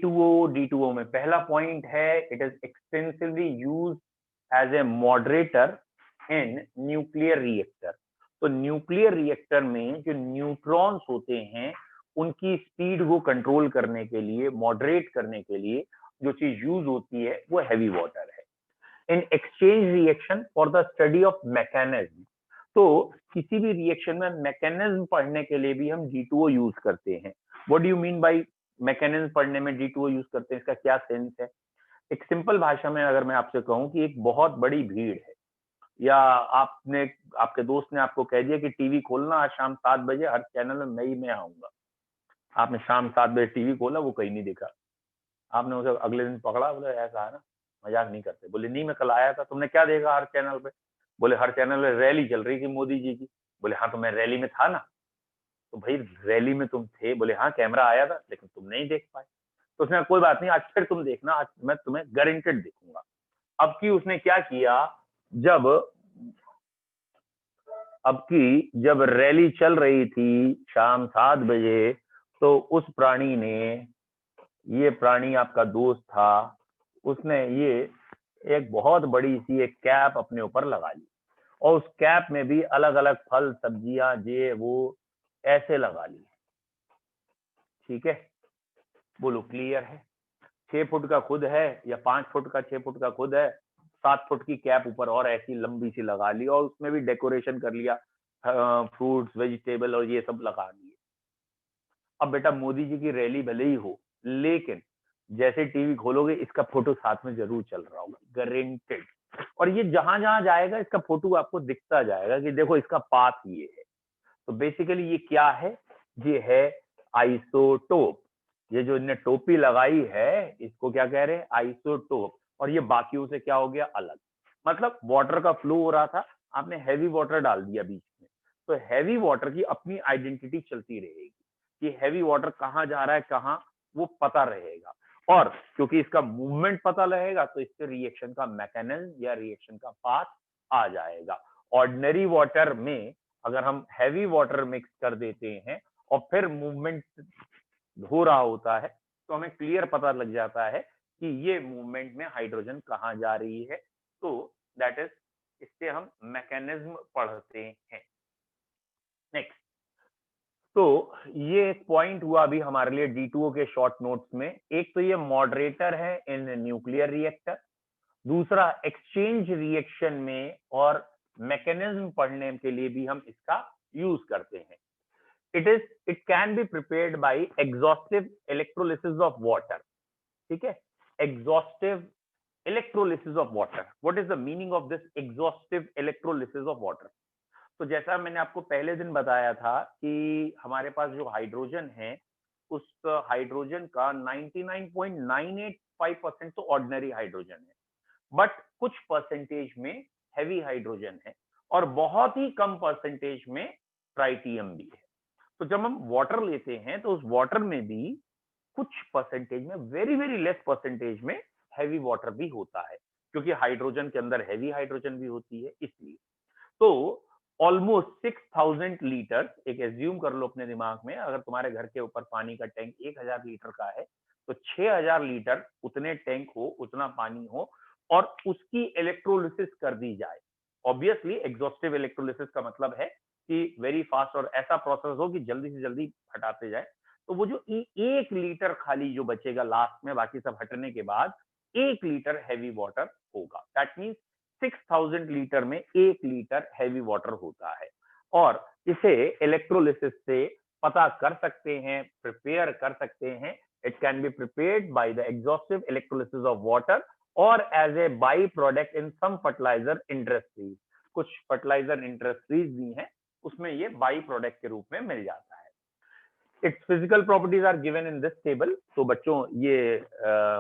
D2O में पहला point है, it is extensively use as a moderator in nuclear reactor. तो न्यूक्लियर रिएक्टर में जो न्यूट्रॉन्स होते हैं उनकी स्पीड को कंट्रोल करने के लिए, मॉडरेट करने के लिए जो चीज यूज होती है वो हैवी वाटर है। In exchange reaction for the study of mechanism, तो किसी भी रिएक्शन में मैकेनिज्म पढ़ने के लिए भी हम D2O यूज करते हैं। What do you mean by mechanism पढ़ने में D2O यूज करते हैं, इसका क्या सेंस है? एक सिंपल भाषा में अगर मैं आपसे कहूं कि एक बहुत बड़ी भीड़ है, या आपके दोस्त ने आपको कह दिया कि टीवी खोलना आज शाम 7 बजे, हर चैनल में मैं आऊंगा। आपने शाम 7 बजे टीवी खोला, वो कहीं नहीं दिखा। आपने उसे अगले दिन पकड़ा, बोले ऐसा है ना, मजाक नहीं करते। बोले नहीं, मैं कल आया था। तुमने क्या देखा हर चैनल पे? बोले हर चैनल पे रैली चल रही थी मोदी जी की। बोले हाँ, तो मैं रैली में था ना। तो भाई रैली में तुम थे? बोले हाँ, कैमरा आया था, लेकिन तुम नहीं देख पाए। तो उसने कोई बात नहीं, आज फिर तुम देखना, आज मैं तुम्हें गारंटेड देखूंगा। अब की उसने क्या किया, जब रैली चल रही थी शाम 7 बजे, तो उस प्राणी ने, ये प्राणी आपका दोस्त था, उसने ये एक बहुत बड़ी सी एक कैप अपने ऊपर लगा ली, और उस कैप में भी अलग अलग फल सब्जियां ये वो ऐसे लगा ली। ठीक है, बोलो क्लियर है? 6 फुट का खुद है, या 5 फुट का 6 फुट का खुद है, 7 फुट की कैप ऊपर और ऐसी लंबी सी लगा ली, और उसमें भी डेकोरेशन कर लिया, फ्रूट्स वेजिटेबल और ये सब लगा दिए। अब बेटा मोदी जी की रैली भले ही हो, लेकिन जैसे टीवी खोलोगे इसका फोटो साथ में जरूर चल रहा होगा, गारंटेड। और ये जहां जहां जाएगा इसका फोटो आपको दिखता जाएगा कि देखो इसका पाथ ये है। तो बेसिकली ये क्या है? ये है आइसोटोप। ये जो इनने टोपी लगाई है इसको क्या कह रहे हैं? आइसोटोप। और ये बाकियों से क्या हो गया? अलग। मतलब वाटर का फ्लो हो रहा था, आपने हैवी वाटर डाल दिया बीच में, तो हैवी वाटर की अपनी आइडेंटिटी चलती रहेगी कि हैवी वाटर कहाँ जा रहा है, कहाँ, वो पता रहेगा। और क्योंकि इसका मूवमेंट पता रहेगा तो इससे रिएक्शन का मैकेनिज्म या रिएक्शन का पाथ आ जाएगा। ऑर्डिनरी वाटर में अगर हम हैवी वाटर मिक्स कर देते हैं और फिर मूवमेंट हो रहा होता है, तो हमें क्लियर पता लग जाता है कि ये मूवमेंट में हाइड्रोजन कहाँ जा रही है। तो दैट इज, इससे हम मैकेनिज्म पढ़ते हैं। नेक्स्ट, तो ये एक पॉइंट हुआ अभी हमारे लिए D2O के शॉर्ट नोट्स में। एक तो ये मॉडरेटर है इन न्यूक्लियर रिएक्टर, दूसरा एक्सचेंज रिएक्शन में और मैकेनिज्म पढ़ने के लिए भी हम इसका यूज करते हैं। It can be prepared bye exhaustive electrolysis of water. ठीक है, exhaustive electrolysis of water. What is the meaning of this exhaustive electrolysis of water? तो जैसा मैंने आपको पहले दिन बताया था कि हमारे पास जो हाइड्रोजन है, उस हाइड्रोजन का 99.985% तो ऑर्डिनरी हाइड्रोजन है, बट कुछ परसेंटेज में हैवी हाइड्रोजन है, और बहुत ही कम परसेंटेज में ट्राइटियम भी है। तो जब हम वाटर लेते हैं तो उस वाटर में भी कुछ परसेंटेज में, वेरी वेरी लेस परसेंटेज में हैवी वाटर भी होता है, क्योंकि हाइड्रोजन के अंदर हैवी हाइड्रोजन भी होती है इसलिए। तो ऑलमोस्ट 6000 लीटर, एक एज्यूम कर लो अपने दिमाग में, अगर तुम्हारे घर के ऊपर पानी का टैंक 1000 लीटर का है, तो 6000 लीटर उतने टैंक हो, उतना पानी हो, और उसकी इलेक्ट्रोलिसिस कर दी जाए। ऑब्वियसली एग्जॉस्टिव इलेक्ट्रोलिसिस का मतलब है कि वेरी फास्ट और ऐसा प्रोसेस हो कि जल्दी से जल्दी हटाते जाए। तो वो जो 1 लीटर खाली जो बचेगा लास्ट में, बाकी सब हटने के बाद 1 लीटर हैवी वाटर होगा। दैट मीन्स 6000 लीटर में 1 लीटर हैवी वाटर होता है। और इसे इलेक्ट्रोलिसिस से पता कर सकते हैं, प्रिपेयर कर सकते हैं। It can be prepared by the exhaustive electrolysis of water और as a by product in some fertilizer industries. कुछ फर्टिलाइजर इंडस्ट्रीज भी हैं, उसमें ये बाई प्रोडक्ट के रूप में मिल जाता है। Its physical properties are given in this table. तो बच्चों ये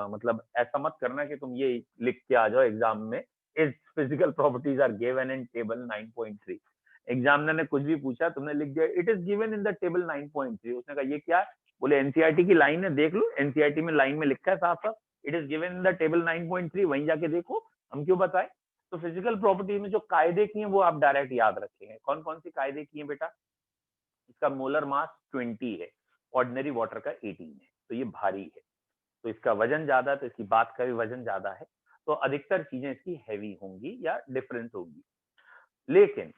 मतलब ऐसा मत करना कि तुम ये लिख के आ जाओ एग्जाम में, its physical properties are given in table 9.3। Examiner ने कुछ भी पूछा, तुमने लिख दिया it is given in the table 9.3। उसने कहा ये क्या है? बोले एनसीईआरटी की लाइन है, देख लो, एनसीईआरटी में लाइन में लिखा है साफ साफ, it is given in the table 9.3, वहीं जाके देखो, हम क्यों बताएं। तो फिजिकल प्रॉपर्टी में जो कायदे की हैं वो आप डायरेक्ट याद रखेंगे। कौन कौन सी कायदे की हैं बेटा? इसका मोलर मास 20 है, ऑर्डिनरी वाटर का 18 है, तो ये भारी है। तो इसका वजन ज्यादा है, तो इसकी बात का भी वजन ज्यादा है, तो अधिकतर चीजें इसकी हैवी होंगी या डिफरेंट होंगी। लेकिन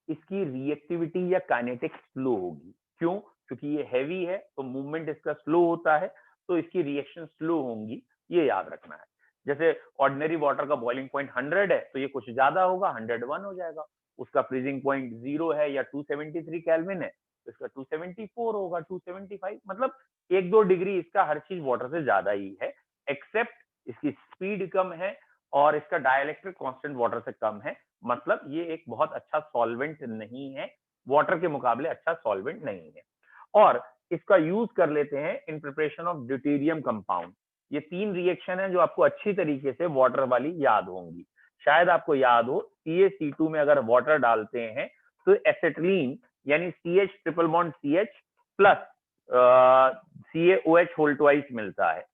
इसकी रिएक्टिविटी या काइनेटिक्स स्लो होगी। क्यों? क्योंकि ये हैवी है तो मूवमेंट इसका स्लो होता है, तो इसकी रिएक्शन स्लो होंगी, ये याद रखना है। जैसे ऑर्डिनरी वाटर का बॉइलिंग पॉइंट 100 है तो ये कुछ ज्यादा होगा, 101 हो जाएगा। उसका फ्रीजिंग पॉइंट 0 है या 273 केल्विन है तो इसका 274 होगा, 275, मतलब 1-2 डिग्री इसका हर चीज वाटर से ज्यादा ही है, एक्सेप्ट इसकी स्पीड कम है और इसका डाइलेक्ट्रिक कांस्टेंट वाटर से कम है। मतलब ये एक बहुत अच्छा सॉल्वेंट नहीं है, वाटर के मुकाबले अच्छा सॉल्वेंट नहीं है। और इसका यूज कर लेते हैं in preparation of deuterium compound. ये 3 रिएक्शन है जो आपको अच्छी तरीके से वाटर वाली याद होंगी। शायद आपको याद हो CaC2 में अगर वाटर डालते हैं तो एसिटिलीन यानी CH triple bond CH plus CaOH whole twice मिलता है।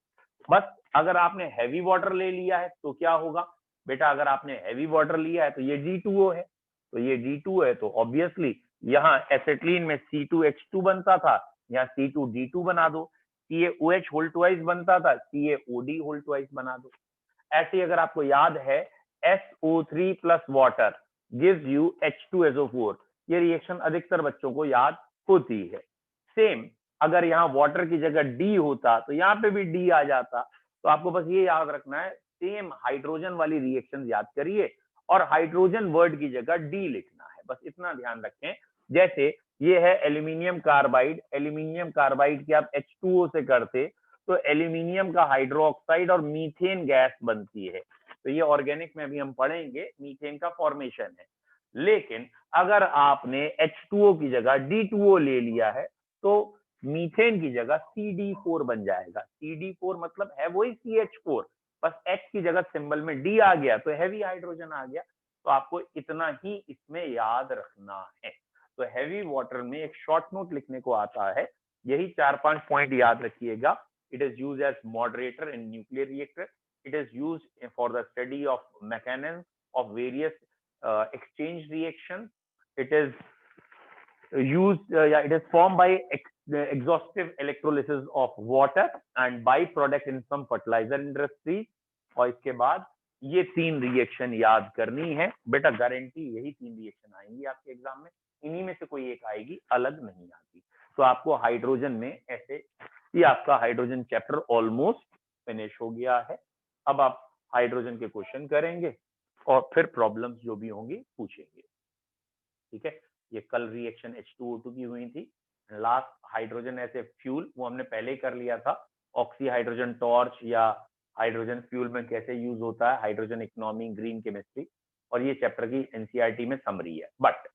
बस अगर आपने हैवी वाटर ले लिया है तो क्या होगा बेटा, अगर आपने हैवी वाटर लिया है तो ये D2O है, तो ये D2 है तो ऑब्वियसली यहाँ एसिटिलीन में C2H2 बनता था, यहाँ C2D2 बना दो। CaOH होल ट्वाइस बनता था, CaOD होल ट्वाइस बना दो। ऐसे ही अगर आपको याद है SO3 plus water gives you H2SO4, ये रिएक्शन अधिकतर बच्चों को याद होती है। सेम अगर यहाँ वाटर की जगह D होता तो यहाँ पे भी D आ जाता। तो आपको बस ये याद रखना है, सेम हाइड्रोजन वाली रिएक्शन याद करिए और हाइड्रोजन वर्ड की जगह D लिखना है, बस इतना ध्यान रखें। जैसे ये है एल्यूमिनियम कार्बाइड, एल्यूमिनियम कार्बाइड की आप H2O से करते तो एल्यूमिनियम का हाइड्रोक्साइड और मीथेन गैस बनती है, तो ये ऑर्गेनिक में भी हम पढ़ेंगे, मीथेन का फॉर्मेशन है। लेकिन अगर आपने H2O की जगह D2O ले लिया है तो मीथेन की जगह CD4 बन जाएगा। CD4 मतलब है वही CH4, बस H की जगह सिंबल में D आ गया तो हैवी हाइड्रोजन आ गया। तो आपको इतना ही इसमें याद रखना है। तो हैवी वाटर में एक शॉर्ट नोट लिखने को आता है, यही 4-5 पॉइंट याद रखिएगा। It is used as moderator in nuclear reactor. It is used for the study of mechanism of various exchange reactions. It is used, it is formed by exhaustive electrolysis of water and byproduct in some fertilizer industries. और इसके बाद ये 3 reaction याद करनी है बेटा, guarantee यही 3 reaction आएंगी आपके एग्जाम में, इन्हीं में से कोई एक आएगी, अलग नहीं आती। तो आपको हाइड्रोजन में ऐसे, ये आपका हाइड्रोजन चैप्टर ऑलमोस्ट फिनिश हो गया है। अब आप हाइड्रोजन के क्वेश्चन करेंगे और फिर प्रॉब्लम्स जो भी होंगी पूछेंगे, ठीक है। ये कल रिएक्शन H2O2 की हुई थी। Last hydrogen as a fuel वो हमने पहले ही कर लिया था, ऑक्सी हाइड्रोजन टॉर्च या हाइड्रोजन फ्यूल में कैसे यूज होता है, हाइड्रोजन इकोनॉमी, ग्रीन केमिस्ट्री, और ये चैप्टर की एनसीईआरटी में समरी है। बट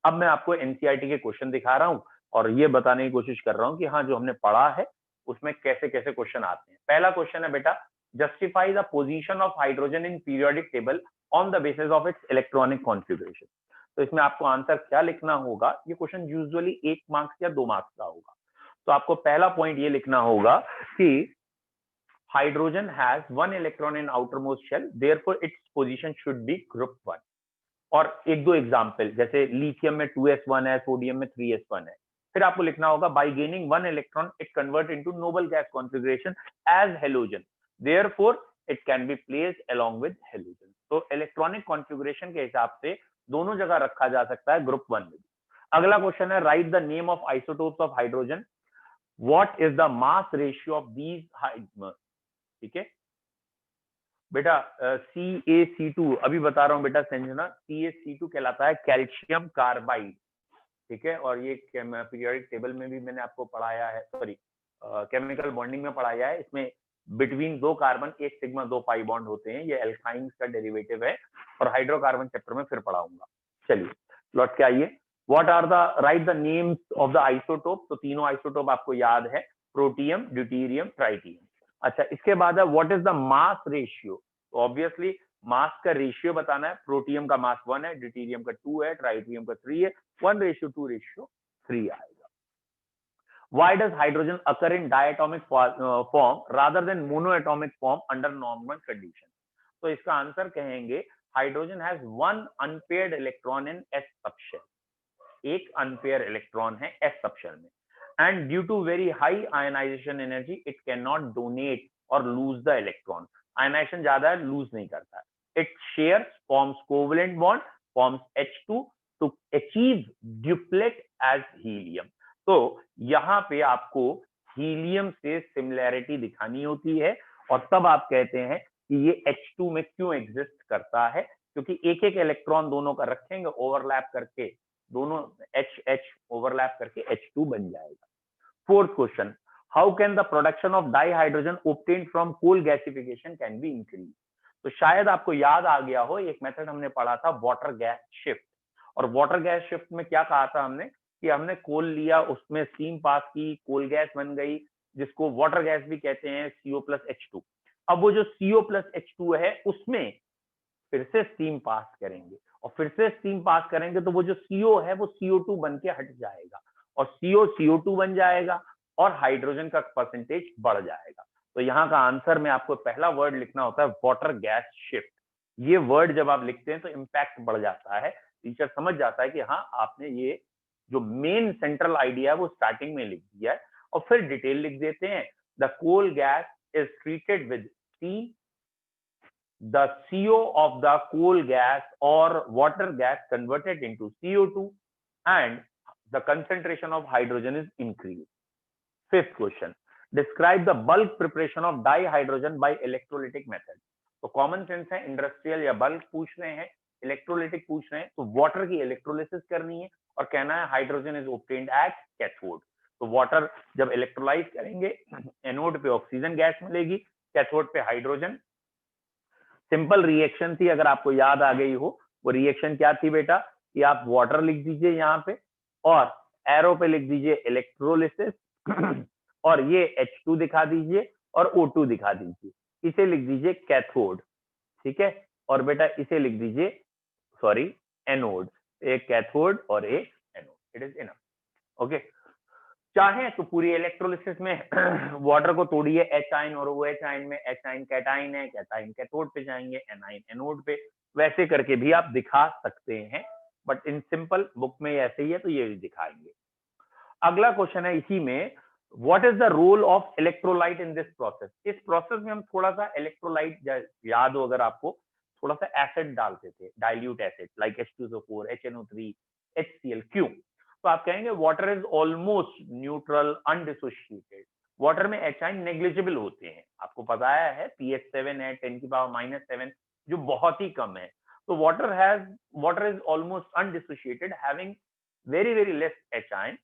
अब मैं आपको एनसीईआरटी के क्वेश्चन दिखा रहा हूं और ये बताने की कोशिश कर रहा हूं कि हाँ जो हमने पढ़ा है उसमें कैसे कैसे क्वेश्चन आते हैं। पहला क्वेश्चन है बेटा, justify the position of hydrogen in periodic table on the basis of its electronic configuration. तो इसमें आपको आंसर क्या लिखना होगा, ये क्वेश्चन यूजुअली 1 मार्क्स या 2 मार्क्स का होगा। तो आपको पहला पॉइंट ये लिखना होगा कि hydrogen has 1 electron in outermost shell, therefore its position should be group 1। और 1-2 एग्जांपल, जैसे लिथियम में 2s1 है, सोडियम में 3s1 है। फिर आपको लिखना होगा by gaining 1 electron it convert into noble gas configuration as halogen, therefore it can be placed along with halogen. तो इलेक्ट्रॉनिक कॉन्फ़िगरेशन के हिसाब से दोनों जगह रखा जा सकता है, ग्रुप 1 में। अगला क्वेश्चन है, right the name of isotopes of hydrogen, what is the mass ratio of these hydrogen. ठीक है बेटा, CaC2 अभी बता रहा हूं बेटा संजना, CaC2 कहलाता है कैल्शियम कार्बाइड, ठीक है। और ये पीरियोडिक टेबल में भी मैंने आपको पढ़ाया है, सॉरी केमिकल बॉन्डिंग में पढ़ाया है। इसमें between 2 carbon 1 sigma 2 pi bond होते हैं, ये एल्काइंस का डेरिवेटिव है और हाइड्रोकार्बन चैप्टर में फिर पढ़ाऊंगा। चलिए लौट के आइए, what are the right the names of the isotope. तो तीनों आइसोटोप आपको याद है, प्रोटियम, ड्यूटेरियम, ट्राइटियम। अच्छा, इसके बाद है what is the mass ratio. तो ऑब्वियसली मास का रेशियो बताना है। प्रोटियम का मास 1 है, ड्यूटेरियम का 2 है, ट्राइटियम का 3 है, 1:2:3 आएगा। Why does hydrogen occur in diatomic form rather than monoatomic form under normal condition? तो इसका आंसर कहेंगे, hydrogen has 1 unpaired electron in s subshell, एक अनपेयर इलेक्ट्रॉन है s सबशेल में, and due to very high ionization energy it can not donate और lose the electron. Ionization ज्यादा है, lose नहीं करता है। It shares, forms covalent bond, forms H2 to achieve duplet as helium. तो यहाँ पे आपको हीलियम से सिमिलैरिटी दिखानी होती है और तब आप कहते हैं कि ये H2 में क्यों एग्जिस्ट करता है, क्योंकि एक एक इलेक्ट्रॉन दोनों का रखेंगे ओवरलैप करके, दोनों H ओवरलैप करके H2 बन जाएगा। Fourth question, how can the production of dihydrogen obtained from coal gasification can be increase. तो शायद आपको याद आ गया हो, एक मेथड हमने पढ़ा था वाटर गैस शिफ्ट, और वाटर गैस शिफ्ट में क्या कहा था हमने कि हमने कोल लिया, उसमें स्टीम पास की, कोल गैस बन गई, जिसको वाटर गैस भी कहते हैं, CO+H2। अब वो जो CO+H2 है उसमें फिर से स्टीम पास करेंगे और फिर से स्टीम पास करेंगे तो वो जो CO है वो CO2 बन के हट जाएगा और CO2 बन जाएगा और हाइड्रोजन का परसेंटेज बढ़ जाएगा। तो यहाँ का आंसर में आपको पहला वर्ड लिखना होता है वाटर गैस शिफ्ट। ये वर्ड जब आप लिखते हैं तो इम्पैक्ट बढ़ जाता है, टीचर समझ जाता है कि हाँ आपने ये जो मेन सेंट्रल आइडिया है वो स्टार्टिंग में लिख दिया है, और फिर डिटेल लिख देते हैं। The coal gas is treated with steam, the CO of the coal gas or water gas converted into CO2 and the concentration of hydrogen is increased. Fifth question, describe the bulk preparation of dihydrogen by electrolytic method. तो common sense है, industrial या bulk पूछ रहे हैं, electrolytic पूछ रहे हैं, तो वाटर की इलेक्ट्रोलिसिस करनी है और कहना है hydrogen is obtained at cathode. तो वाटर जब इलेक्ट्रोलाइज करेंगे एनोड पे ऑक्सीजन गैस मिलेगी, कैथोड पे हाइड्रोजन। सिंपल रिएक्शन थी, अगर आपको याद आ गई हो, वो रिएक्शन क्या थी बेटा कि आप वाटर लिख दीजिए यहाँ पे और एरो पे लिख दीजिए इलेक्ट्रोलिसिस और ये H2 दिखा दीजिए और O2 दिखा दीजिए, इसे लिख दीजिए कैथोड, ठीक है, और बेटा इसे लिख दीजिए सॉरी एनोड, एक कैथोड और एक anode, it is enough. Okay, चाहे तो पूरी इलेक्ट्रोलिसिस में वाटर को तोड़िए H आयन और OH आयन में, H आयन कैटाइन है, कैटाइन कैथोड पे जाएंगे, N आयन एनोड पे, वैसे करके भी आप दिखा सकते हैं, बट इन सिंपल बुक में ऐसे ही है तो ये भी दिखाएंगे। अगला क्वेश्चन है इसी में, what is the role of electrolyte in this process. इस प्रोसेस में हम थोड़ा सा इलेक्ट्रोलाइट, याद हो अगर आपको, थोड़ा सा एसिड डालते थे, dilute acid like H2SO4, HNO3, HCl। क्यों? तो आप कहेंगे water is almost neutral undissociated, water में H आयन नेग्लिजिबल होते हैं, आपको पता है pH 7 है 10⁻⁻7, जो बहुत ही कम है। तो water is almost undissociated having very less H ion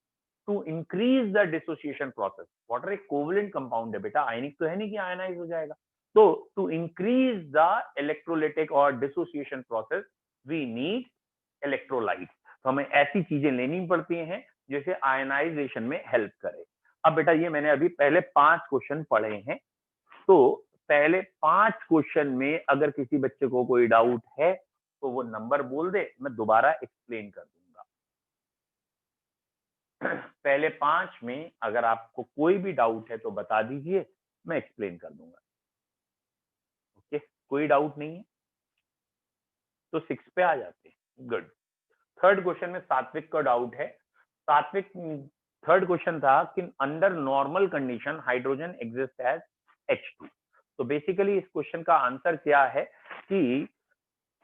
to increase the dissociation process. Water एक कोवेलेंट कंपाउंड है बेटा, आयनिक तो है नहीं कि आयनाइज हो जाएगा। तो टू इंक्रीज द इलेक्ट्रोलिटिक और dissociation process we need electrolyte. तो हमें ऐसी चीजें लेनी पड़ती हैं जैसे आयनाइजेशन में हेल्प करे। अब बेटा ये मैंने अभी पहले 5 क्वेश्चन पढ़े हैं, तो पहले 5 क्वेश्चन में अगर किसी बच्चे को कोई डाउट है तो वो नंबर बोल दे, मैं दोबारा एक्सप्लेन कर दूंगा। पहले 5 में अगर आपको कोई भी डाउट है तो बता दीजिए, मैं एक्सप्लेन कर दूंगा। ओके, कोई डाउट नहीं है तो 6 पे आ जाते हैं। गुड। थर्ड क्वेश्चन में सात्विक का डाउट है। सात्विक थर्ड क्वेश्चन था कि under normal condition hydrogen exist as H2। तो बेसिकली इस क्वेश्चन का आंसर क्या है कि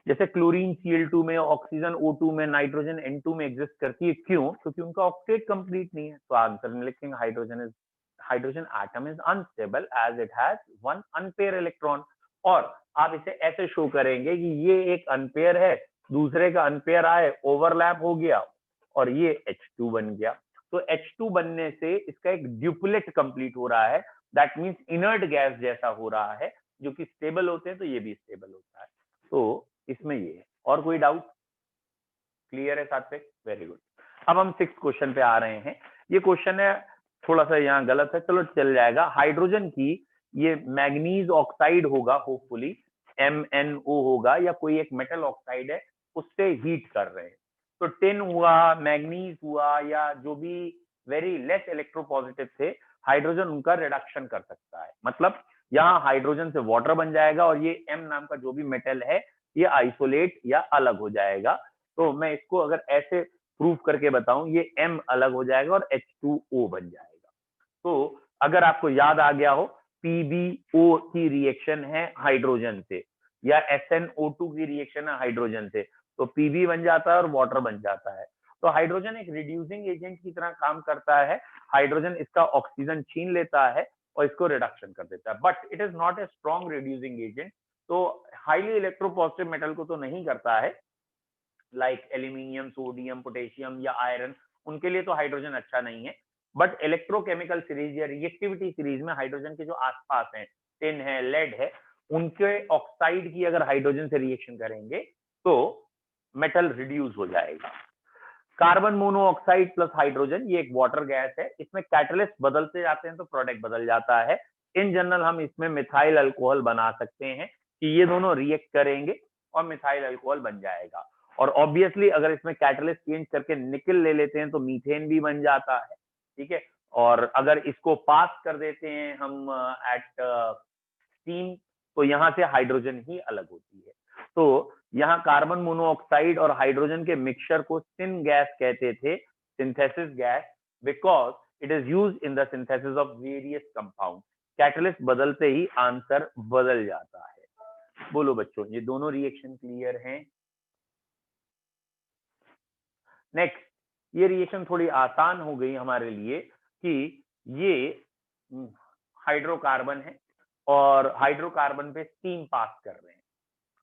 जैसे क्लोरीन Cl2 में, ऑक्सीजन O2 में, नाइट्रोजन N2 में एग्जिस्ट करती है, क्यों? क्योंकि उनका ऑक्टेट कंप्लीट नहीं है। तो आंसर में लिखेंगे hydrogen atom is unstable as it has one unpair electron, और आप इसे ऐसे शो करेंगे कि ये एक अनपेयर है, दूसरे का अनपेयर आए, ओवरलैप हो गया और ये H2 बन गया। तो H2 बनने से इसका एक ड्यूप्लेट कंप्लीट हो रहा है, दैट मींस इनर्ट गैस जैसा हो रहा है, जो कि स्टेबल होते हैं तो ये भी स्टेबल होता है। तो इसमें ये है। और कोई डाउट? क्लियर है सात्विक? Very good. अब हम 6th क्वेश्चन पे आ रहे हैं। ये क्वेश्चन है थोड़ा सा यहाँ गलत है, चलो चल जाएगा। हाइड्रोजन की ये मैग्नीज ऑक्साइड होगा, होपफुली MnO होगा, या कोई एक मेटल ऑक्साइड है, उससे हीट कर रहे हैं। तो टिन हुआ, मैग्नीज हुआ, या जो भी वेरी लेस इलेक्ट्रोपॉजिटिव थे, हाइड्रोजन उनका रिडक्शन कर सकता है। मतलब यहाँ हाइड्रोजन से वाटर बन जाएगा और ये M नाम का जो भी मेटल है ये आइसोलेट या अलग हो जाएगा। तो मैं इसको अगर ऐसे प्रूफ करके बताऊं, ये M अलग हो जाएगा और H2O बन जाएगा। तो अगर आपको याद आ गया हो PbO की रिएक्शन है हाइड्रोजन से, या SnO2 की रिएक्शन है हाइड्रोजन से, तो Pb बन जाता है और वाटर बन जाता है। तो हाइड्रोजन एक रिड्यूसिंग एजेंट की तरह काम करता है। हाइड्रोजन इसका ऑक्सीजन छीन लेता है और इसको रिडक्शन कर देता है, but it is not a strong reducing agent. तो हाईली इलेक्ट्रोपॉजिटिव मेटल को तो नहीं करता है, लाइक एल्यूमिनियम, सोडियम, पोटेशियम या आयरन, उनके लिए तो हाइड्रोजन अच्छा नहीं है। बट इलेक्ट्रोकेमिकल सीरीज या रिएक्टिविटी सीरीज में हाइड्रोजन के जो आसपास हैं, टिन है, लेड है, उनके ऑक्साइड की अगर हाइड्रोजन से रिएक्शन करेंगे तो मेटल रिड्यूस हो जाएगा। कार्बन मोनोऑक्साइड प्लस हाइड्रोजन, ये एक वाटर गैस है, इसमें कैटलिस्ट बदलते जाते हैं तो प्रोडक्ट बदल जाता है। इन जनरल हम इसमें मिथाइल अल्कोहल बना सकते हैं कि ये दोनों रिएक्ट करेंगे और मिथाइल अल्कोहल बन जाएगा। और ऑब्वियसली अगर इसमें कैटलिस्ट चेंज करके निकल ले लेते हैं तो मीथेन भी बन जाता है, ठीक है। और अगर इसको पास कर देते हैं हम एट स्टीम, तो यहाँ से हाइड्रोजन ही अलग होती है। तो यहाँ कार्बन मोनोऑक्साइड और हाइड्रोजन के मिक्सचर को सिन गैस कहते थे, synthesis gas, because it is use in the synthesis of various compound. Catalyst बदलते ही आंसर बदल जाता है। बोलो बच्चों, ये दोनों रिएक्शन क्लियर हैं? नेक्स्ट, ये रिएक्शन थोड़ी आसान हो गई हमारे लिए कि ये हाइड्रोकार्बन है और हाइड्रोकार्बन पे स्टीम पास कर रहे हैं।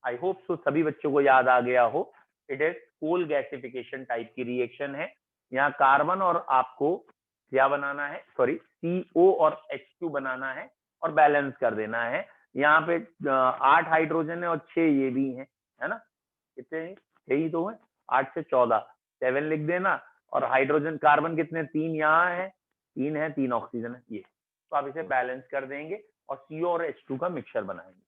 आई होप सो सभी बच्चों को याद आ गया हो। It is coal gasification type की रिएक्शन है। यहाँ कार्बन और आपको क्या बनाना है, सॉरी CO और H2 बनाना है और बैलेंस कर देना है। यहाँ पे 8 हाइड्रोजन है और 6 ये भी है ना, कितने यही तो है, 8 से 14, 7 लिख देना। और हाइड्रोजन कार्बन कितने, 3 यहाँ है, 3 है, 3 ऑक्सीजन है, ये तो आप इसे बैलेंस कर देंगे और CO और H2 का मिक्सचर बनाएंगे।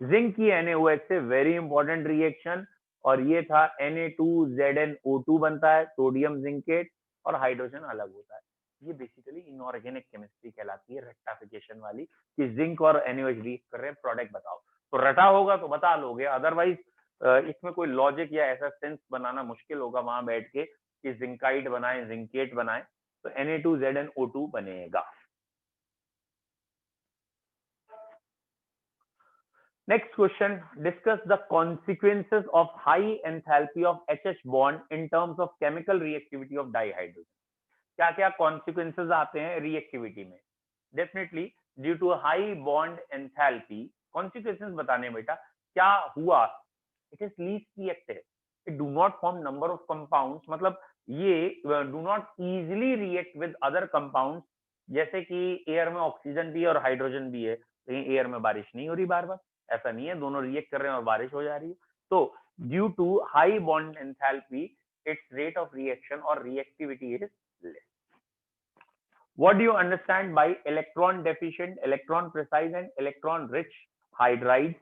जिंक की NaOH से वेरी इंपॉर्टेंट रिएक्शन, और ये था Na2ZnO2 बनता है, सोडियम जिंकेट, और हाइड्रोजन अलग होता है। ये बेसिकली इनऑर्गेनिक केमिस्ट्री कहलाती है, रेक्टाफिकेशन वाली, कि जिंक और NaOH रिएक्ट कर रहे हैं, प्रोडक्ट बताओ। तो रटा होगा तो बता लोगे, अदरवाइज इसमें कोई लॉजिक या ऐसा सेंस बनाना मुश्किल होगा वहां बैठ के कि जिंकाइट बनाए, जिंकेट बनाए। तो Na2ZnO2 बनेगा। Next question, discuss the consequences of high enthalpy of HH bond in terms of chemical reactivity of dihydrogen. क्या क्या consequences आते हैं reactivity में? Definitely due to high bond enthalpy, consequences बताने बेटा क्या हुआ? It is least reactive. It do not form number of compounds, मतलब ये do not easily react with other compounds. जैसे कि एयर में ऑक्सीजन भी है और हाइड्रोजन भी है, लेकिन एयर में बारिश नहीं हो रही बार बार, ऐसा नहीं है, दोनों रिएक्ट कर रहे हैं और बारिश हो जा रही है। तो due to high bond enthalpy its rate of reaction और reactivity is less. What do you understand by electron deficient, electron precise and electron rich hydride,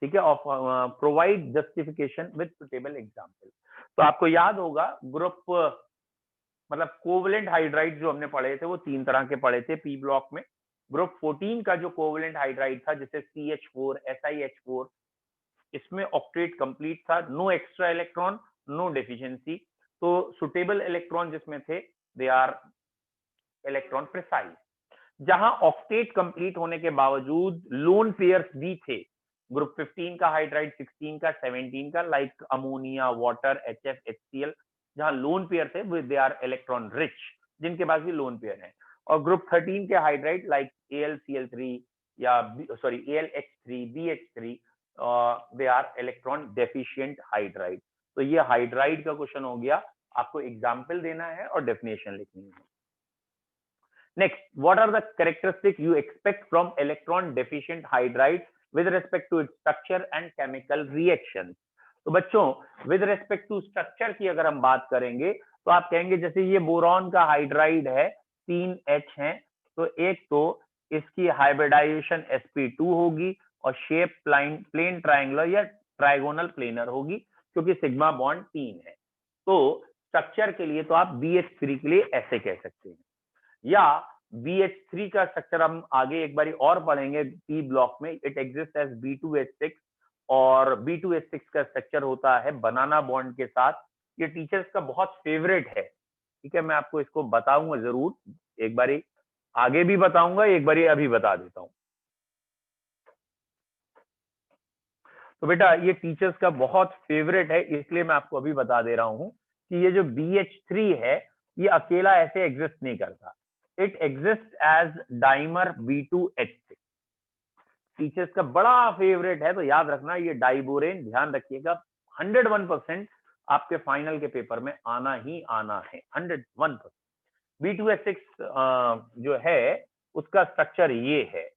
ठीक है, of provide justification with suitable example. तो आपको याद होगा group मतलब covalent hydride जो हमने पढ़े थे वो 3 तरह के पढ़े थे पी ब्लॉक में। ग्रुप 14 का जो कोवलेंट हाइड्राइड था, जैसे CH4, SiH4, इसमें ऑक्टेट कंप्लीट था, no extra electron, no deficiency. तो सुटेबल इलेक्ट्रॉन जिसमें थे दे आर इलेक्ट्रॉन प्रिसाइज। जहां ऑक्टेट कंप्लीट होने के बावजूद लोन पेयर्स भी थे, ग्रुप 15 का हाइड्राइड, 16 का, 17 का, like ammonia, water, HF, HCl, जहां लोन पेयर थे दे आर इलेक्ट्रॉन रिच, जिनके पास भी लोन पेयर है। और ग्रुप 13 के हाइड्राइड लाइक AlCl3 या sorry AlH3, BH3, they are electron deficient hydride. तो ये हाइड्राइड का क्वेश्चन हो गया, आपको एग्जाम्पल देना है और डेफिनेशन लिखनी है। Next, what are the characteristics you expect from electron deficient hydride with respect to its structure and chemical reactions? तो बच्चों with respect to structure की अगर हम बात करेंगे तो आप कहेंगे जैसे ये बोरॉन का हाइड्राइड है, 3H है, तो एक तो इसकी हाइब्रिडाइजेशन sp2 होगी और शेप प्लेन ट्राइंगुलर या ट्राइगोनल प्लेनर होगी, क्योंकि सिग्मा बॉन्ड 3 है। तो स्ट्रक्चर के लिए तो आप BH3 के लिए ऐसे कह सकते हैं, या BH3 का स्ट्रक्चर हम आगे एक बारी और पढ़ेंगे पी ब्लॉक में, इट एग्जिस्ट एज B2H6, और B2H6 का स्ट्रक्चर होता है बनाना बॉन्ड के साथ। ये टीचर्स का बहुत फेवरेट है, ठीक है, मैं आपको इसको बताऊंगा जरूर, एक बारी आगे भी बताऊंगा, एक बारी अभी बता देता हूं। तो बेटा ये टीचर्स का बहुत फेवरेट है, इसलिए मैं आपको अभी बता दे रहा हूं कि ये जो BH3 है ये अकेला ऐसे एग्जिस्ट नहीं करता, it exist as dimer B2H6। Teachers का बड़ा फेवरेट है, तो याद रखना ये डाइबोरेन, ध्यान रखिएगा 101% आपके फाइनल के पेपर में आना ही आना है, 101%। B2H6 जो है उसका स्ट्रक्चर ये है,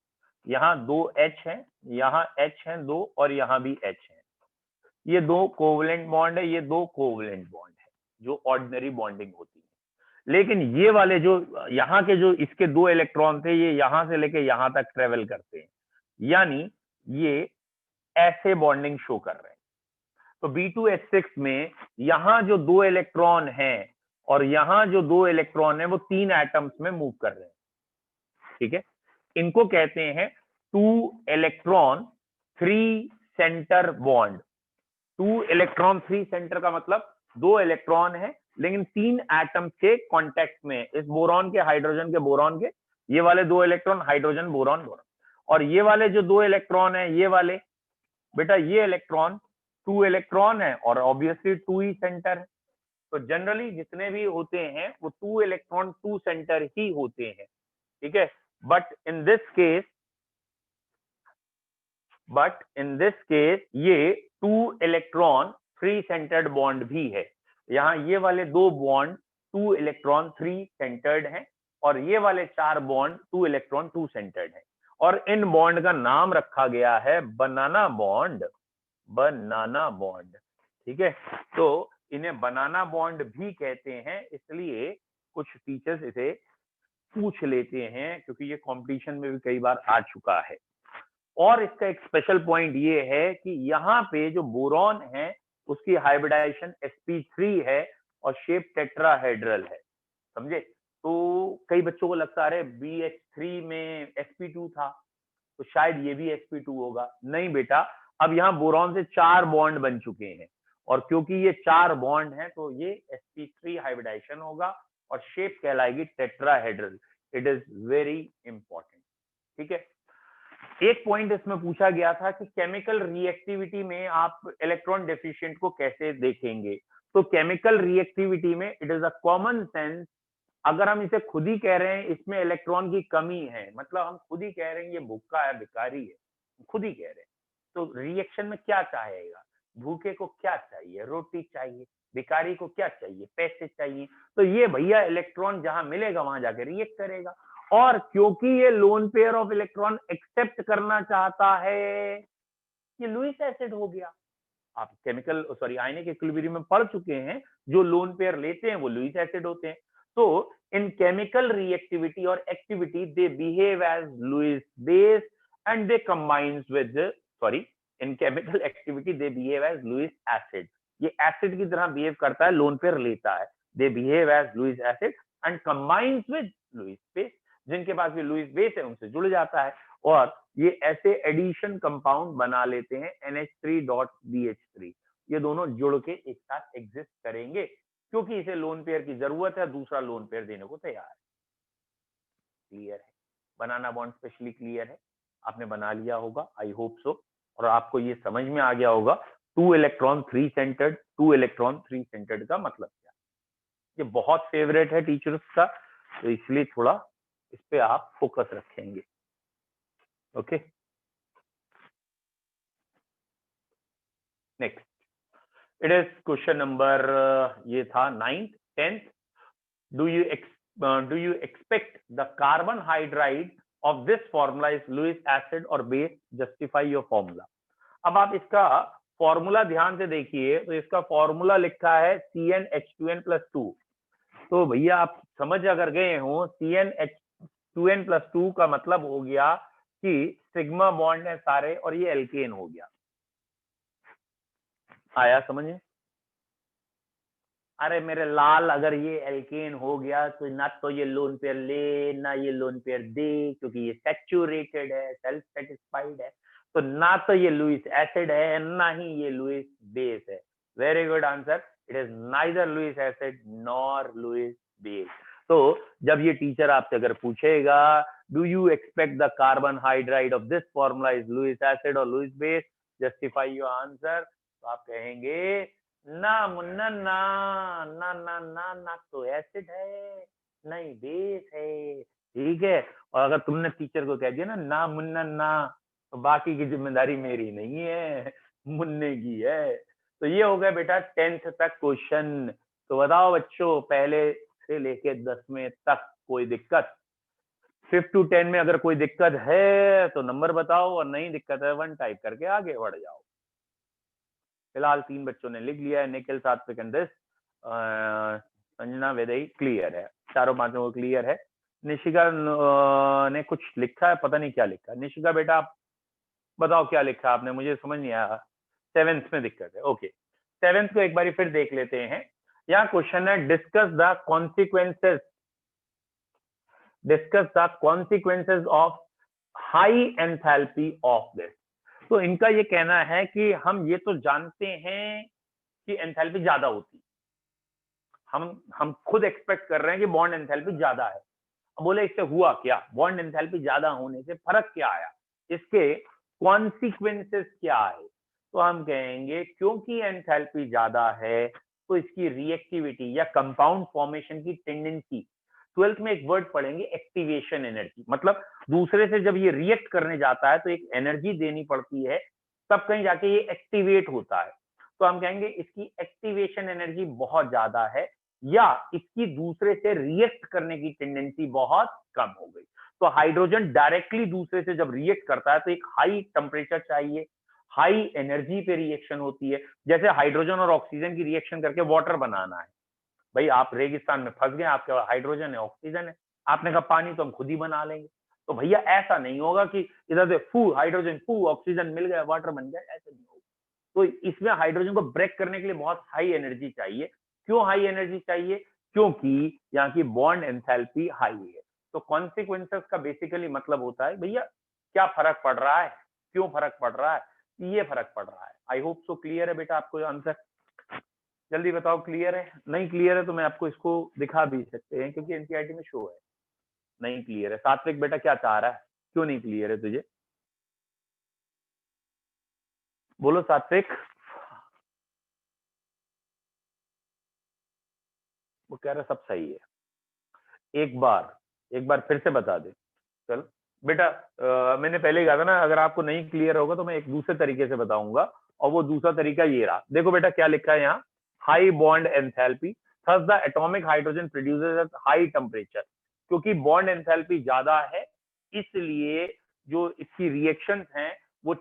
यहाँ 2 H है, यहाँ H है 2 और यहाँ भी H है, ये 2 कोवलेंट बॉन्ड है, ये 2 कोवलेंट बॉन्ड है जो ऑर्डिनरी बॉन्डिंग होती है। लेकिन ये वाले जो यहाँ के जो इसके 2 इलेक्ट्रॉन थे ये यहाँ से लेके यहाँ तक ट्रेवल करते हैं, यानी ये ऐसे बॉन्डिंग शो कर रहे हैं। तो B2H6 में यहाँ जो 2 इलेक्ट्रॉन हैं और यहाँ जो 2 इलेक्ट्रॉन है वो 3 एटम्स में मूव कर रहे हैं, ठीक है। इनको कहते हैं 2 electron 3 centre bond. 2 electron 3 centre का मतलब 2 इलेक्ट्रॉन है लेकिन 3 एटम्स के कांटेक्ट में, इस बोरॉन के हाइड्रोजन के बोरॉन के, ये वाले 2 इलेक्ट्रॉन हाइड्रोजन बोरॉन बोरॉन, और ये वाले जो 2 इलेक्ट्रॉन है ये वाले बेटा ये इलेक्ट्रॉन 2 इलेक्ट्रॉन है और ऑब्वियसली 2 ही सेंटर है। तो जनरली जितने भी होते हैं वो 2 इलेक्ट्रॉन 2 सेंटर ही होते हैं, ठीक है। बट इन दिस केस ये 2 इलेक्ट्रॉन 3 सेंटर्ड बॉन्ड भी है। यहाँ ये वाले 2 बॉन्ड 2 इलेक्ट्रॉन 3 सेंटर्ड हैं और ये वाले 4 बॉन्ड 2 इलेक्ट्रॉन 2 सेंटर्ड हैं, और इन बॉन्ड का नाम रखा गया है बनाना बॉन्ड, बनाना बॉन्ड, ठीक है। तो इन्हें बनाना बॉन्ड भी कहते हैं, इसलिए कुछ टीचर्स इसे पूछ लेते हैं क्योंकि ये कंपटीशन में भी कई बार आ चुका है। और इसका एक स्पेशल पॉइंट ये है कि यहाँ पे जो बोरॉन है उसकी हाइब्रिडाइजेशन sp3 है और शेप टेट्राहेड्रल है, समझे। तो कई बच्चों को लगता है BH3 में sp2 था तो शायद ये भी sp2 होगा, नहीं बेटा, अब यहाँ बोरॉन से 4 बॉन्ड बन चुके हैं और क्योंकि ये 4 बॉन्ड हैं तो ये sp3 हाइब्रिडाइजेशन होगा और शेप कहलाएगी tetrahedral. It is very important, ठीक है। एक पॉइंट इसमें पूछा गया था कि केमिकल रिएक्टिविटी में आप इलेक्ट्रॉन डेफिशिएंट को कैसे देखेंगे। तो केमिकल रिएक्टिविटी में it is a common sense, अगर हम इसे खुद ही कह रहे हैं इसमें इलेक्ट्रॉन की कमी है, मतलब हम खुद ही कह रहे हैं ये भूखा है भिखारी है, खुद ही कह रहे हैं, तो रिएक्शन में क्या चाहेगा, भूखे को क्या चाहिए, रोटी चाहिए, भिखारी को क्या चाहिए, पैसे चाहिए, तो ये भैया इलेक्ट्रॉन जहां मिलेगा वहां जाके रिएक्ट करेगा। और क्योंकि ये lone pair of electron accept करना चाहता है, ये लुईस एसिड हो गया। आप केमिकल आयनिक इक्विलिब्रियम में पढ़ चुके हैं, जो लोन पेयर लेते हैं वो लुईस एसिड होते हैं। तो इन केमिकल रिएक्टिविटी और activity they behave as Lewis base and they combines with in chemical activity they behave as Lewis acid. ये एसिड की तरह बिहेव करता है, लोन पेयर लेता है, they behave as Lewis acid and combines with Lewis base. जिनके पास भी लुईस बेस है उनसे जुड़ जाता है और ये ऐसे एडिशन कंपाउंड बना लेते हैं NH3.BH3। ये दोनों जुड़ के एक साथ एग्जिस्ट करेंगे क्योंकि इसे लोन पेयर की जरूरत है, दूसरा लोन पेयर देने को तैयार है। क्लियर है, बनाना बॉन्ड स्पेशली क्लियर है, आपने बना लिया होगा, आई होप सो, और आपको ये समझ में आ गया होगा 2 इलेक्ट्रॉन 3 सेंटर्ड, 2 इलेक्ट्रॉन 3 सेंटर्ड का मतलब क्या। ये बहुत फेवरेट है टीचर्स का, तो इसलिए थोड़ा इस पे आप फोकस रखेंगे, okay. Next, it is question number ये था 9th 10th। Do you expect the carbon hydride of this formula is Lewis acid और बेस, जस्टिफाई योर फॉर्मूला। अब आप इसका फॉर्मूला ध्यान से देखिए, तो इसका फॉर्मूला लिखा है CnH2n+2। तो भैया आप समझ अगर गए हो, CnH2n+2 का मतलब हो गया कि सिग्मा बॉन्ड है सारे और ये एल्केन हो गया, आया समझ में। अरे मेरे लाल, अगर ये एल्केन हो गया तो ना तो ये लोन पेयर ले ना ये लोन पेयर दे, क्योंकि ये सैचुरेटेड है, सेल्फ सेटिस्फाइड है, तो ना तो ये लुईस एसिड है ना ही ये लुईस बेस है। Very good answer, it is neither Lewis acid nor Lewis base. तो जब ये टीचर आपसे अगर पूछेगा do you expect the carbon hydride of this formula is Lewis acid और Lewis base, justify your answer. तो आप कहेंगे ना मुन्ना ना, ना ना ना ना तो एसिड है, नहीं बेस है, ठीक है। और अगर तुमने टीचर को कह दिया ना मुन्ना ना, तो बाकी की जिम्मेदारी मेरी नहीं है, मुन्ने की है। तो ये हो गया बेटा 10th तक क्वेश्चन। तो बताओ बच्चों, पहले से लेके 10वें तक कोई दिक्कत? 5 to 10 में अगर कोई दिक्कत है तो नंबर बताओ, और नहीं दिक्कत है 1 टाइप करके आगे बढ़ जाओ। फिलहाल 3 बच्चों ने लिख लिया है, निखिल, सात्विक एंड दिस, संजना, वेदई क्लियर है, चारों पांचों को क्लियर है। निशिका ने कुछ लिखा है, पता नहीं क्या लिखा। निशिका बेटा आप बताओ क्या लिखा आपने, मुझे समझ नहीं आया। 7th में दिक्कत है, ओके। 7th को एक बार फिर देख लेते हैं। यहाँ क्वेश्चन है discuss the consequences of high enthalpy of this. तो इनका ये कहना है कि हम ये तो जानते हैं कि एंथैल्पी ज्यादा होती है, हम खुद एक्सपेक्ट कर रहे हैं कि बॉन्ड एंथैल्पी ज्यादा है। अब बोले इससे हुआ क्या, बॉन्ड एंथैल्पी ज्यादा होने से फर्क क्या आया, इसके कॉन्सिक्वेंसेस क्या है? तो हम कहेंगे क्योंकि एंथैल्पी ज्यादा है तो इसकी रिएक्टिविटी या कंपाउंड फॉर्मेशन की टेंडेंसी, 12th में एक वर्ड पढ़ेंगे एक्टिवेशन एनर्जी, मतलब दूसरे से जब ये रिएक्ट करने जाता है तो एक एनर्जी देनी पड़ती है, तब कहीं जाके ये एक्टिवेट होता है। तो हम कहेंगे इसकी एक्टिवेशन एनर्जी बहुत ज्यादा है, या इसकी दूसरे से रिएक्ट करने की टेंडेंसी बहुत कम हो गई। तो हाइड्रोजन डायरेक्टली दूसरे से जब रिएक्ट करता है तो एक हाई टेम्परेचर चाहिए, हाई एनर्जी पे रिएक्शन होती है। जैसे हाइड्रोजन और ऑक्सीजन की रिएक्शन करके वाटर बनाना है, भाई आप रेगिस्तान में फंस गए, आपके पास हाइड्रोजन है ऑक्सीजन है, आपने कहा पानी तो हम खुद ही बना लेंगे, तो भैया ऐसा नहीं होगा कि इधर से फू हाइड्रोजन फू ऑक्सीजन मिल गया वाटर बन गया, ऐसा नहीं होगा। तो इसमें हाइड्रोजन को ब्रेक करने के लिए बहुत हाई एनर्जी चाहिए। क्यों हाई एनर्जी चाहिए? क्योंकि यहाँ की बॉन्ड एंथैल्पी हाई है। तो कॉन्सिक्वेंसेस का बेसिकली मतलब होता है भैया क्या फर्क पड़ रहा है, क्यों फर्क पड़ रहा है, ये फर्क पड़ रहा है। आई होप सो क्लियर है बेटा आपको आंसर। जल्दी बताओ क्लियर है, नहीं क्लियर है तो मैं आपको इसको दिखा भी सकते हैं क्योंकि एनसीईआरटी में शो है। नहीं क्लियर है, सात्विक बेटा क्या चाह रहा है, क्यों नहीं क्लियर है तुझे, बोलो सात्विक। वो कह रहा सब सही है, एक बार फिर से बता दे। चल बेटा मैंने पहले ही कहा था ना, अगर आपको नहीं क्लियर होगा तो मैं एक दूसरे तरीके से बताऊंगा, और वो दूसरा तरीका ये रहा। देखो बेटा क्या लिखा है यहाँ, high bond enthalpy, thus the atomic hydrogen produces at high temperature. क्योंकि बॉन्ड एंथैल्पी ज्यादा है इसलिए जो इसकी रिएक्शंस हैं वो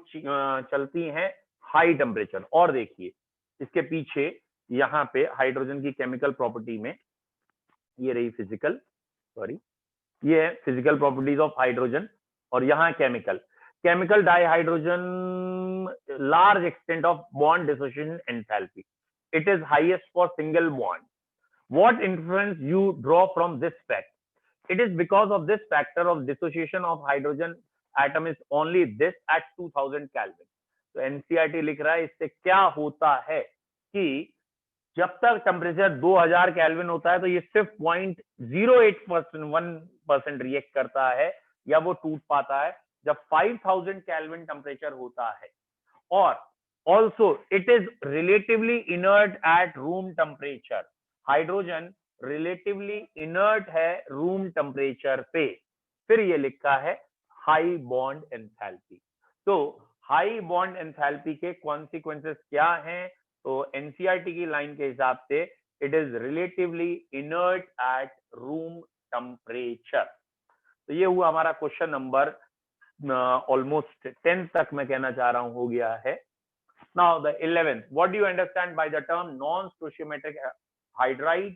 चलती हैं हाई टेम्परेचर। और देखिए इसके पीछे यहाँ पे हाइड्रोजन की केमिकल प्रॉपर्टी में ये रही फिजिकल, सॉरी ये है फिजिकल प्रॉपर्टीज ऑफ हाइड्रोजन, और यहाँ chemical dihydrogen large extent of bond dissociation enthalpy, it is highest for single bond. What inference you draw from this fact? It is because of this factor of dissociation of hydrogen atom is only this at 2000 Kelvin. तो NCERT लिख रहा है इससे क्या होता है कि जब तक टेम्परेचर 2000 केल्विन होता है तो ये सिर्फ 0.08% रिएक्ट करता है या वो टूट पाता है। जब 5000 केल्विन टेम्परेचर होता है, और also it is relatively inert at room temperature, hydrogen relatively inert है रूम टेम्परेचर पे। फिर ये लिखा है हाई बॉन्ड एंथैल्पी। तो हाई बॉन्ड एंथैल्पी के कॉन्सिक्वेंसेस क्या हैं? तो एनसीईआरटी की लाइन के हिसाब से it is relatively inert at room temperature. तो ये हुआ हमारा क्वेश्चन नंबर ऑलमोस्ट 10 तक मैं कहना चाह रहा हूं हो गया है। Now the 11th, what do you understand by the term non-stoichiometric hydride?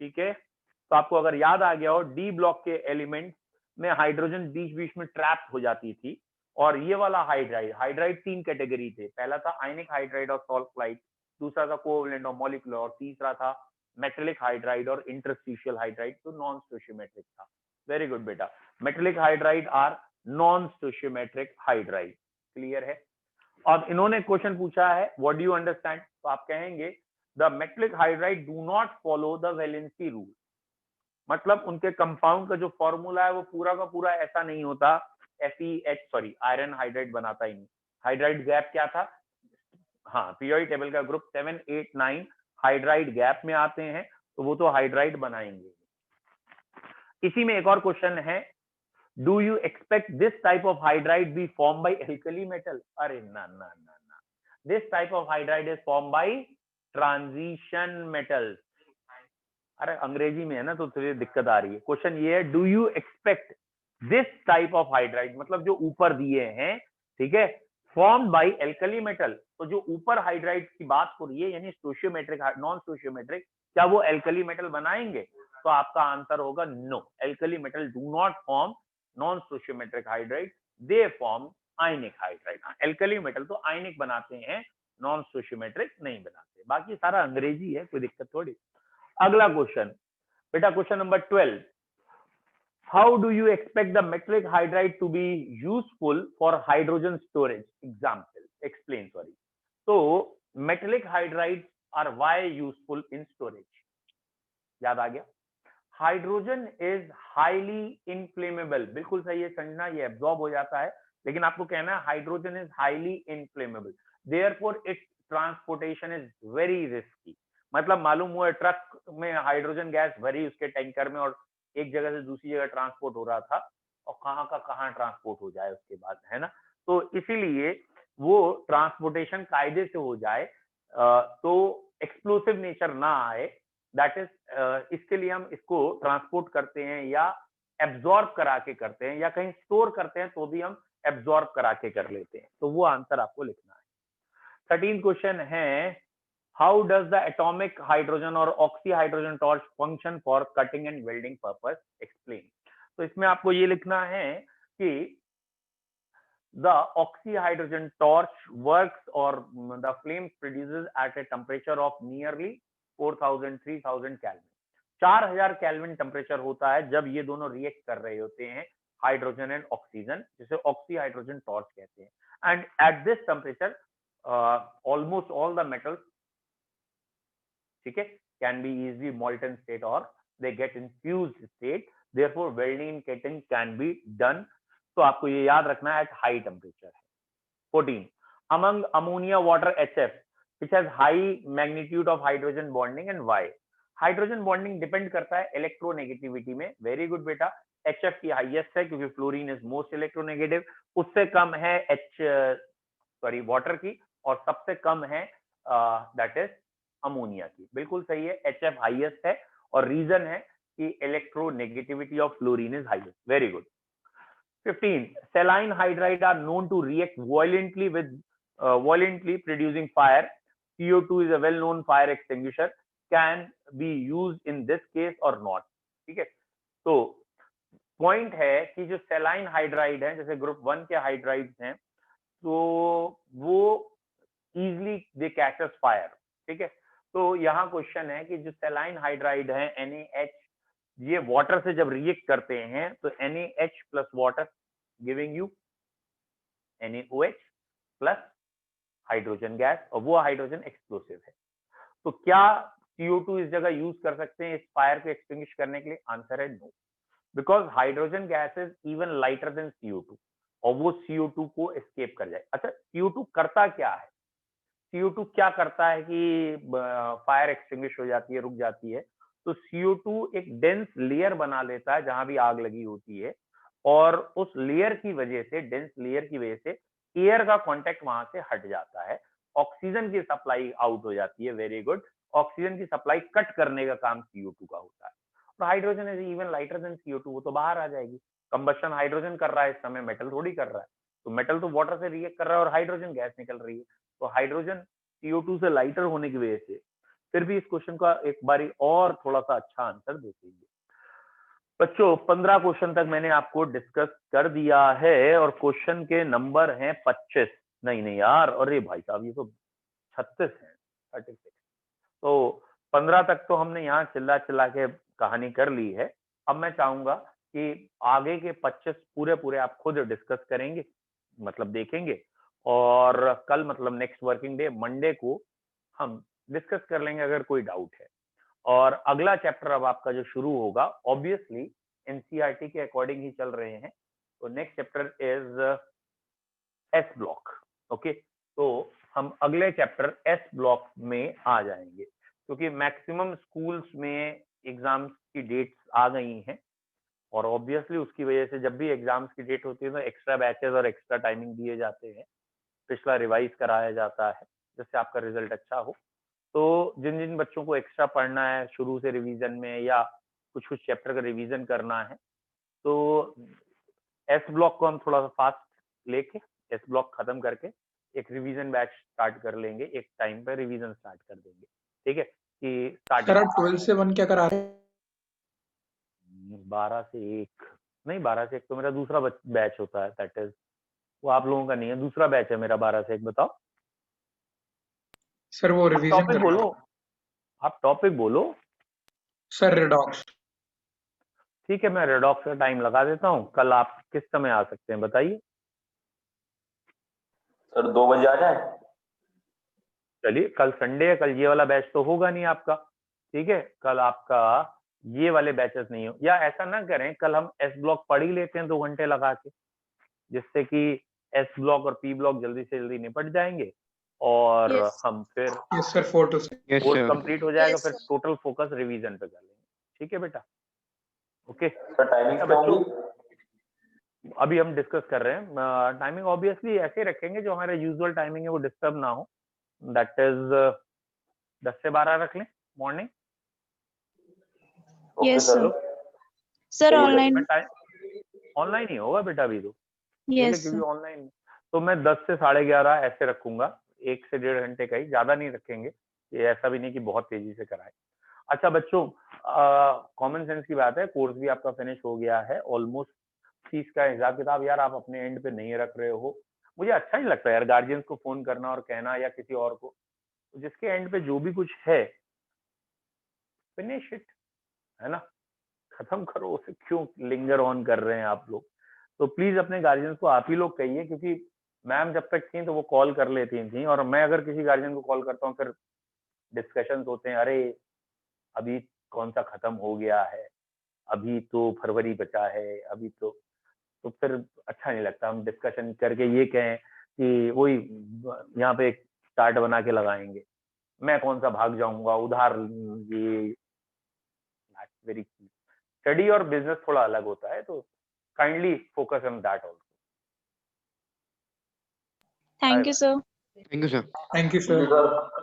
ठीक है, तो आपको अगर याद आ गया हो डी ब्लॉक के एलिमेंट में हाइड्रोजन बीच बीच में ट्रैप हो जाती थी, और ये वाला हाइड्राइड 3 कैटेगरी थे। पहला था आयनिक हाइड्राइड और सल्फाइड, दूसरा था कोवैलेंट और मॉलिक्यूलर, और तीसरा था मेटेलिक हाइड्राइड और इंटरस्टिशियल हाइड्राइड। तो नॉन स्टोइचियोमेट्रिक था। वेरी गुड बेटा, metallic hydride are non stoichiometric hydride. Clear है? और इन्होंने क्वेश्चन पूछा है व्हाट डू यू अंडरस्टैंड, तो आप कहेंगे the metallic hydride do not follow the valency rule. मतलब उनके कंपाउंड का जो फॉर्मूला है वो पूरा का पूरा ऐसा नहीं होता, Fe सॉरी आयरन हाइड्राइड बनाता ही नहीं। हाइड्राइड गैप क्या था? हाँ, पीरियोडिक टेबल का ग्रुप 7, 8, 9 हाइड्राइड गैप में आते हैं, तो वो तो हाइड्राइड बनाएंगे। इसी में एक और क्वेश्चन है, do you expect this type of hydride be form by alkali metal? अरे ना ना ना ना, this type of hydride is form by transition metals. अरे अंग्रेजी में है ना, तो थोड़ी दिक्कत आ रही है। क्वेश्चन ये है, do you expect this type of hydride, मतलब जो ऊपर दिए हैं, ठीक है, फॉर्म बाय एल्कली मेटल, तो जो ऊपर हाइड्राइड की बात हो रही है, यानी स्टोशियोमेट्रिक, नॉन स्टोशियोमेट्रिक, क्या वो एल्कली मेटल बनाएंगे? तो आपका आंसर होगा no, alkali metal do not form non stoichiometric hydride, they form ionic hydride. Alkali metal तो आयनिक बनाते हैं, नॉन स्टोशियोमेट्रिक नहीं बनाते। बाकी सारा अंग्रेजी है, कोई दिक्कत थोड़ी। अगला क्वेश्चन बेटा, question number 12, how do you expect the metallic hydride to be useful for hydrogen storage? Example, explain, sorry. So metallic hydrides are why useful in storage? याद आ गया? हाइड्रोजन इज हाईली इनफ्लेमेबल, बिल्कुल सही है संजना, ये absorb हो जाता है, लेकिन आपको कहना है hydrogen is highly inflammable, therefore it's transportation is very risky. मतलब मालूम हुआ ट्रक में हाइड्रोजन गैस भरी उसके टैंकर में, और एक जगह से दूसरी जगह ट्रांसपोर्ट हो रहा था, और कहाँ का कहाँ ट्रांसपोर्ट हो जाए उसके बाद, है ना? तो इसीलिए वो ट्रांसपोर्टेशन कायदे से हो जाए, तो एक्सप्लोसिव नेचर ना आए, दैट इज, इसके लिए हम इसको ट्रांसपोर्ट करते हैं या एब्जॉर्ब करा के करते हैं, या कहीं स्टोर करते हैं तो भी हम एब्जॉर्ब करा के कर लेते हैं। तो वो आंसर आपको लिखना है। 13 क्वेश्चन है, how does the atomic hydrogen और oxy hydrogen torch function for cutting and welding purpose? Explain. तो इसमें आपको ये लिखना है कि the oxyhydrogen torch works, or the flame produces at a temperature of nearly 4000 3000 Kelvin। 4000 kelvin temperature होता है जब ये दोनों रिएक्ट कर रहे होते हैं, हाइड्रोजन एंड ऑक्सीजन, जिसे ऑक्सी हाइड्रोजन टॉर्च कहते हैं। And at this temperature almost all the metals, ठीक है, can be easily molten state or they get infused state, therefore welding and cutting can be done। तो आपको ये याद रखना है, एट हाई टेम्परेचर है। 14, among ammonia water HF which has high magnitude of hydrogen bonding and why? Hydrogen bonding depend करता है electronegativity में। वेरी गुड बेटा, HF की हाईएस्ट है क्योंकि फ्लोरीन इज मोस्ट इलेक्ट्रोनेगेटिव, उससे कम है वाटर की, और सबसे कम है दैट इज अमोनिया की। बिल्कुल सही है, HF हाईएस्ट है, और रीजन है कि electronegativity of fluorine is highest. Very good. 15, saline hydride are known to react violently producing fire। CO2 is a well known fire extinguisher, can be used in this case or not। ठीक है, तो point है कि जो सेलाइन hydride है, जैसे group 1 के hydrides हैं, तो वो इजिली दे कैचेस फायर। ठीक है, तो यहाँ क्वेश्चन है कि जो सेलाइन हाइड्राइड है NaH, ये वाटर से जब रिएक्ट करते हैं तो NaH plus water giving you NaOH plus hydrogen gas, और वो हाइड्रोजन एक्सप्लोसिव है। तो क्या CO2 इस जगह यूज कर सकते हैं इस फायर को एक्सटिंग्विश करने के लिए? आंसर है no, because hydrogen gas is even lighter than CO2, और वो CO2 को एस्केप कर जाए। अच्छा, CO2 करता क्या है? CO2 क्या करता है कि फायर एक्सटिंग्विश हो जाती है, रुक जाती है? तो CO2 एक डेंस लेयर बना लेता है जहां भी आग लगी होती है, और उस लेयर की वजह से, डेंस लेयर की वजह से एयर का कांटेक्ट वहां से हट जाता है, ऑक्सीजन की सप्लाई आउट हो जाती है। वेरी गुड, ऑक्सीजन की सप्लाई कट करने का काम CO2 का होता है। और hydrogen is even lighter than CO2, वो तो बाहर आ जाएगी। कंबशन हाइड्रोजन कर रहा है इस समय, मेटल थोड़ी कर रहा है। तो मेटल तो वाटर से रिएक्ट कर रहा है और हाइड्रोजन गैस निकल रही है, तो हाइड्रोजन CO2 से लाइटर होने की वजह से फिर भी इस क्वेश्चन का एक बारी और थोड़ा सा अच्छा आंसर देते हैं। बच्चों 15 क्वेश्चन तक मैंने आपको डिस्कस कर दिया है, और क्वेश्चन के नंबर हैं 25, नहीं यार, अरे भाई साहब ये तो 36 है, 36। तो 15 तक तो हमने यहाँ चिल्ला चिल्ला के कहानी कर ली है। अब मैं चाहूंगा कि आगे के 25 पूरे आप खुद डिस्कस करेंगे, मतलब देखेंगे, और कल मतलब नेक्स्ट वर्किंग डे मंडे को हम डिस्कस कर लेंगे अगर कोई डाउट है। और अगला चैप्टर अब आपका जो शुरू होगा, ऑब्वियसली एनसीईआरटी के अकॉर्डिंग ही चल रहे हैं, तो next chapter is S block. Okay. Okay, तो हम अगले चैप्टर एस ब्लॉक में आ जाएंगे, क्योंकि मैक्सिमम स्कूल्स में एग्जाम्स की डेट्स आ गई हैं और ऑब्वियसली उसकी वजह से जब भी एग्जाम्स की डेट होती है तो एक्स्ट्रा बैचेस और एक्स्ट्रा टाइमिंग दिए जाते हैं, पिछला रिवाइज कराया जाता है जिससे आपका रिजल्ट अच्छा हो। तो जिन जिन बच्चों को एक्स्ट्रा पढ़ना है शुरू से रिवीजन में या कुछ कुछ चैप्टर का रिवीजन करना है, तो एस ब्लॉक को हम थोड़ा सा फास्ट लेके एस ब्लॉक खत्म करके एक रिवीजन बैच स्टार्ट कर लेंगे, एक टाइम पे रिवीजन स्टार्ट कर देंगे, ठीक है। कि सर स्टार्टिंग आप 12 से 1 क्या करा रहे हैं? 12 से 1 नहीं, 12 से 1 तो मेरा दूसरा बैच होता है, दैट इज वो आप लोगों का नहीं है, दूसरा बैच है मेरा 12 से 1। बताओ सर वो आप रिवीजन टॉपिक कर रहा बोलो, हूँ। आप टॉपिक बोलो। Sir redox. ठीक है, मैं रेडॉक्स का टाइम लगा देता हूँ। कल आप किस समय आ सकते हैं बताइए। सर 2 बजे आ जाए। चलिए, कल संडे है, कल ये वाला बैच तो होगा नहीं आपका, ठीक है। कल आपका ये वाले बैचेस नहीं हो, या ऐसा ना करें, कल हम एस ब्लॉक पढ़ ही लेते हैं 2 घंटे लगा के, जिससे कि एस ब्लॉक और पी ब्लॉक जल्दी से जल्दी निपट जाएंगे और हम फिर yes sir 4 to 6। Course complete हो जाएगा, फिर टोटल फोकस रिवीजन पे कर लेंगे, ठीक है बेटा। ओके सर टाइमिंग अच्छा क्या बच्चों, होगी? अभी हम डिस्कस कर रहे हैं टाइमिंग, ऑब्वियसली ऐसे रखेंगे जो हमारा यूजुअल टाइमिंग है वो डिस्टर्ब ना हो, दैट इज 10 से 12 रख लें morning. Okay yes sir. Sir online. Online ही होगा बेटा अभी तो, ठीक है, यस क्योंकि ऑनलाइन तो मैं 10 से 11:30 ऐसे रखूंगा, 1 से 1.5 घंटे का ही, ज्यादा नहीं रखेंगे, ये ऐसा भी नहीं कि बहुत तेजी से कराए। अच्छा बच्चों, कॉमन सेंस की बात है, कोर्स भी आपका फिनिश हो गया है ऑलमोस्ट। फीस का हिसाब किताब यार आप अपने एंड पे नहीं रख रहे हो, मुझे अच्छा नहीं लगता यार गार्जियंस को फोन करना और कहना या किसी और को, जिसके एंड पे जो भी कुछ है फिनिश इट, है ना, खत्म करो उसे, क्यों लिंगर ऑन कर रहे हैं आप लोग। तो प्लीज अपने गार्जियंस को आप ही लोग कहिए, क्योंकि मैम जब तक थी तो वो कॉल कर लेती थी, और मैं अगर किसी गार्जियन को कॉल करता हूँ फिर डिस्कशंस होते हैं, अरे अभी कौन सा खत्म हो गया है, अभी तो फरवरी बचा है, अभी तो फिर अच्छा नहीं लगता। हम डिस्कशन करके ये कहें कि वही यहाँ पे एक चार्ट बना के लगाएंगे, मैं कौन सा भाग जाऊंगा उधार, ये वेरी, स्टडी और बिजनेस थोड़ा अलग होता है, तो kindly focus on that also. Thank you sir. Thank you thank sir. You sir.